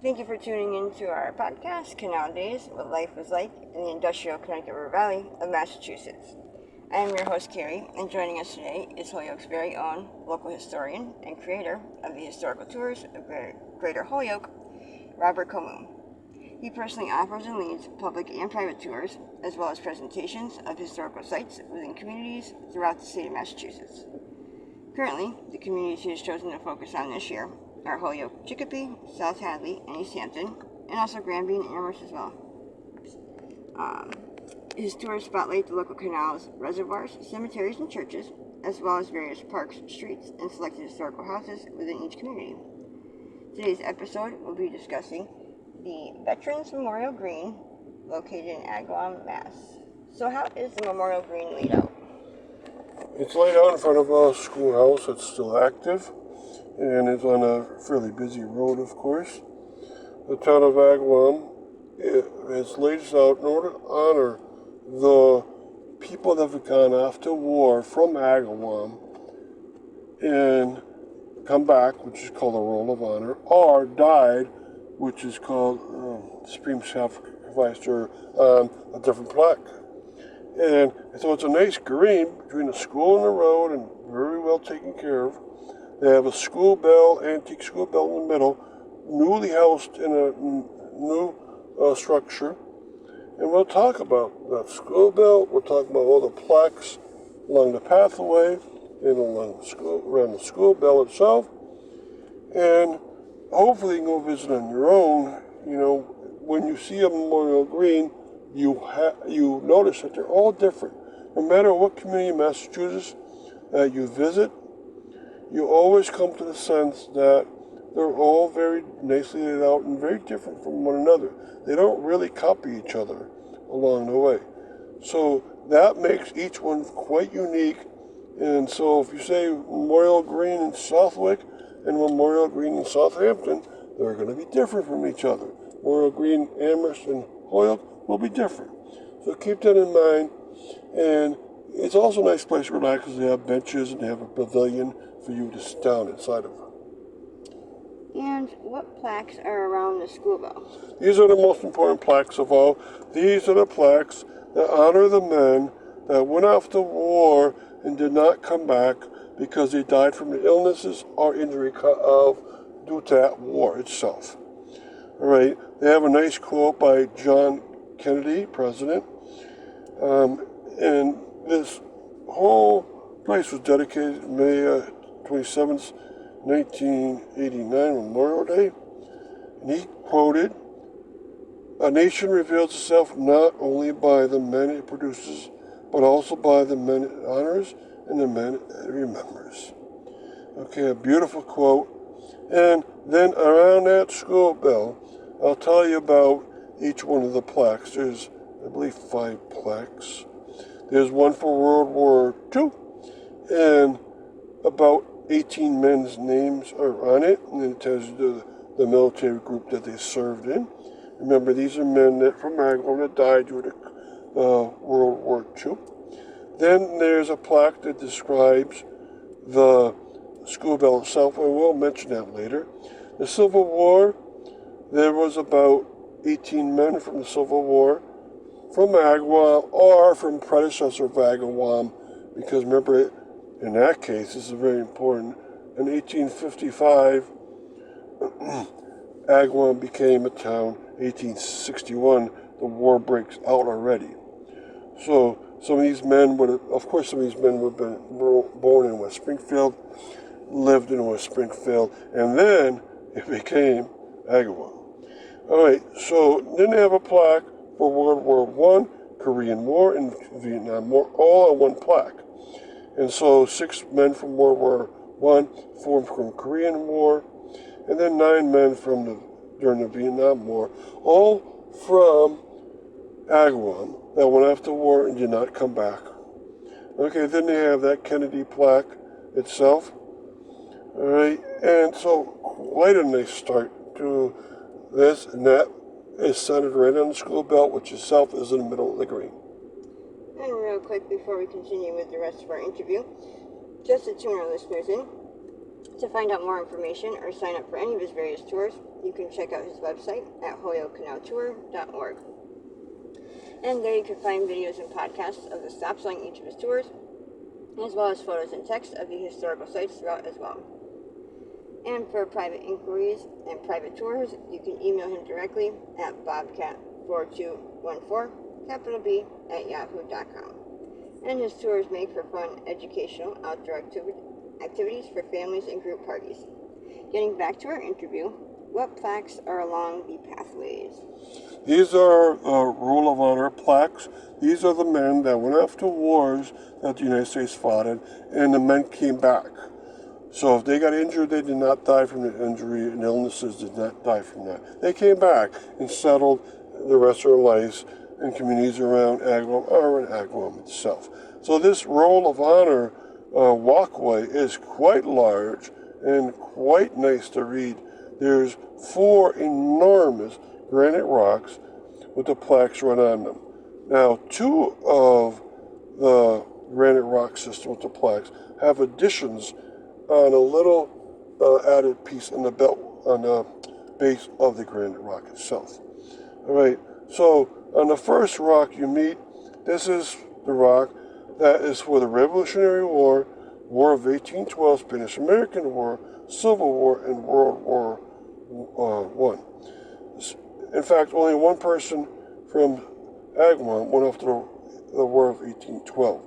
Thank you for tuning in to our podcast, Canal Days, What Life Was Like in the Industrial Connecticut River Valley of Massachusetts. I am your host, Carrie, and joining us today is Holyoke's very own local historian and creator of the historical tours of Greater Holyoke, Robert Comoon. He personally offers and leads public and private tours, as well as presentations of historical sites within communities throughout the state of Massachusetts. Currently, the communities he has chosen to focus on this year are Holyoke, Chicopee, South Hadley, and East Hampton, and also Granby and Amherst as well. His tours spotlight the local canals, reservoirs, cemeteries, and churches, as well as various parks, streets, and selected historical houses within each community. Today's episode will be discussing the Veterans Memorial Green, located in Agawam, Mass. So how is the Memorial Green laid out? It's laid out in front of a schoolhouse that's still active, and it's on a fairly busy road, of course. The town of Agawam has laid this out in order to honor the people that have gone off to war from Agawam and come back, which is called the Roll of Honor, or died, which is called Supreme Sacrifice, or on a different plaque. And so it's a nice green between the school and the road, and very well taken care of. They have a school bell, antique school bell in the middle, newly housed in a new structure. And we'll talk about that school bell. We'll talk about all the plaques along the pathway and along the school, around the school bell itself. And hopefully you can go visit on your own. You know, when you see a memorial green, you notice that they're all different. No matter what community in Massachusetts that you visit, you always come to the sense that they're all very nicely laid out and very different from one another. They don't really copy each other along the way. So that makes each one quite unique. And so if you say Memorial Green in Southwick and Memorial Green in Southampton, they're going to be different from each other. Memorial Green, Amherst, and Holyoke will be different. So keep that in mind. And it's also a nice place to relax because they have benches and they have a pavilion for you to sit down inside of. And what plaques are around the school bell? These are the most important plaques of all. These are the plaques that honor the men that went off to war and did not come back because they died from the illnesses or injury due to that war itself. All right. They have a nice quote by John Kennedy, president. And this whole place was dedicated May 27th, 1989, Memorial Day. And he quoted, "A nation reveals itself not only by the men it produces, but also by the men it honors and the men it remembers." Okay, a beautiful quote. And then around that school bell, I'll tell you about each one of the plaques. There's, I believe, 5 plaques. There's one for World War II, and about 18 men's names are on it, and it tells you the military group that they served in. Remember, these are men that from Agawam that died during World War II. Then there's a plaque that describes the school bell itself. I will mention that later. The Civil War, there was about 18 men from the Civil War from Agawam or from predecessor of Agawam, because remember, in that case, this is very important, in 1855, Agawam became a town. 1861, the war breaks out already. So some of these men would have been born in West Springfield, lived in West Springfield, and then it became Agawam. All right, so then they have a plaque for World War I, Korean War, and Vietnam War, all on one plaque. And so 6 men from World War I, 4 from Korean War, and then 9 men during the Vietnam War, all from Agawam that went off to war and did not come back. Okay, then they have that Kennedy plaque itself. All right, and so quite a nice start to this, and that is centered right on the school bell, which itself is in the middle of the green. And real quick, before we continue with the rest of our interview, just to tune our listeners in, To find out more information or sign up for any of his various tours, you can check out his website at holyokecanaltour.org. And there you can find videos and podcasts of the stops on each of his tours, as well as photos and text of the historical sites throughout as well. And for private inquiries and private tours, you can email him directly at bobcat4214, capital B, at yahoo.com. And his tours make for fun, educational, outdoor activities for families and group parties. Getting back to our interview, what plaques are along the pathways? These are Rule of Honor plaques. These are the men that went off to wars that the United States fought in, and the men came back. So if they got injured, they did not die from the injury, and illnesses did not die from that. They came back and settled the rest of their lives in communities around Agawam or in Agawam itself. So this Roll of Honor walkway is quite large and quite nice to read. There's 4 enormous granite rocks with the plaques run on them. Now, 2 of the granite rock system with the plaques have additions on a little added piece on the belt, on the base of the granite rock itself. All right, so on the first rock you meet, this is the rock that is for the Revolutionary War, War of 1812, Spanish-American War, Civil War, and World War I. In fact, only one person from Agawam went off to the War of 1812.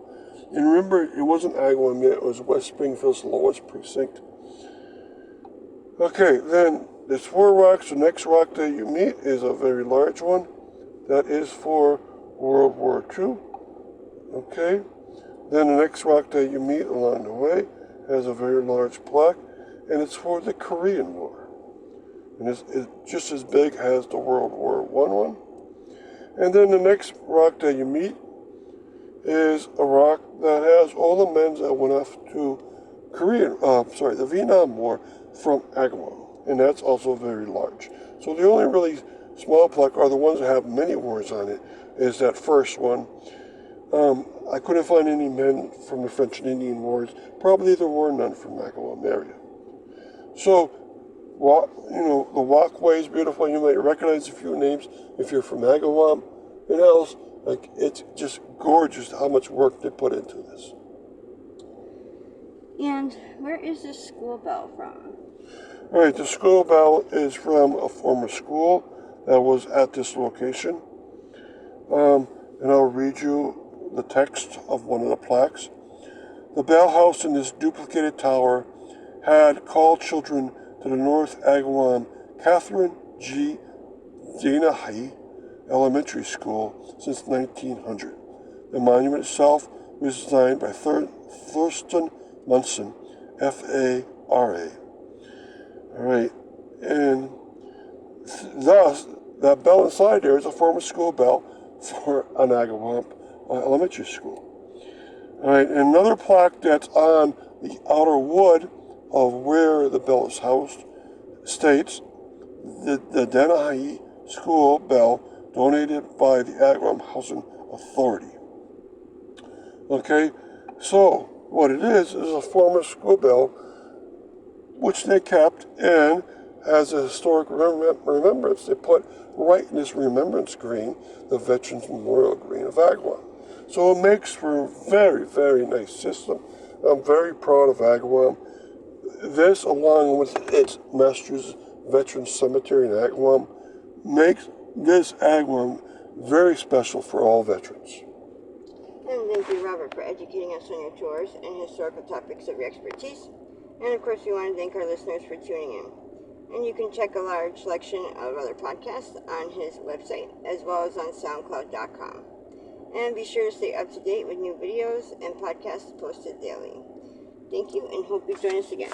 And remember, it wasn't Agawam yet, it was West Springfield's lowest precinct. Okay, then there's 4 rocks. The next rock that you meet is a very large one. That is for World War II. Okay, then the next rock that you meet along the way has a very large plaque, and it's for the Korean War. And it's just as big as the World War I one. And then the next rock that you meet is a rock that has all the men that went off to the Vietnam War from Agawam, and that's also very large. So the only really small plaque are the ones that have many wars on it, is that first one. I couldn't find any men from the French and Indian Wars. Probably there were none from the Agawam area. So, the walkway is beautiful. You might recognize a few names if you're from Agawam. And else, it's just gorgeous how much work they put into this. And where is this school bell from? All right, the school bell is from a former school that was at this location. And I'll read you the text of one of the plaques. The bell house in this duplicated tower had called children to the North Agawam Catherine G. Denahai Elementary School since 1900. The monument itself was designed by Thurston Munson, F.A.R.A. All right, and thus that bell inside there is a former school bell for an Agawam elementary school. All right, and another plaque that's on the outer wood of where the bell is housed states the Denahai School bell donated by the Agawam Housing Authority. Okay, so what it is a former school bell which they kept, and as a historic remembrance, they put right in this remembrance green the Veterans Memorial Green of Agawam. So it makes for a very, very nice system. I'm very proud of Agawam. This, along with its Massachusetts Veterans Cemetery in Agawam, makes this Agawam very special for all veterans. And thank you, Robert, for educating us on your tours and historical topics of your expertise. And of course, we want to thank our listeners for tuning in. And you can check a large selection of other podcasts on his website, as well as on SoundCloud.com. And be sure to stay up to date with new videos and podcasts posted daily. Thank you, and hope you join us again.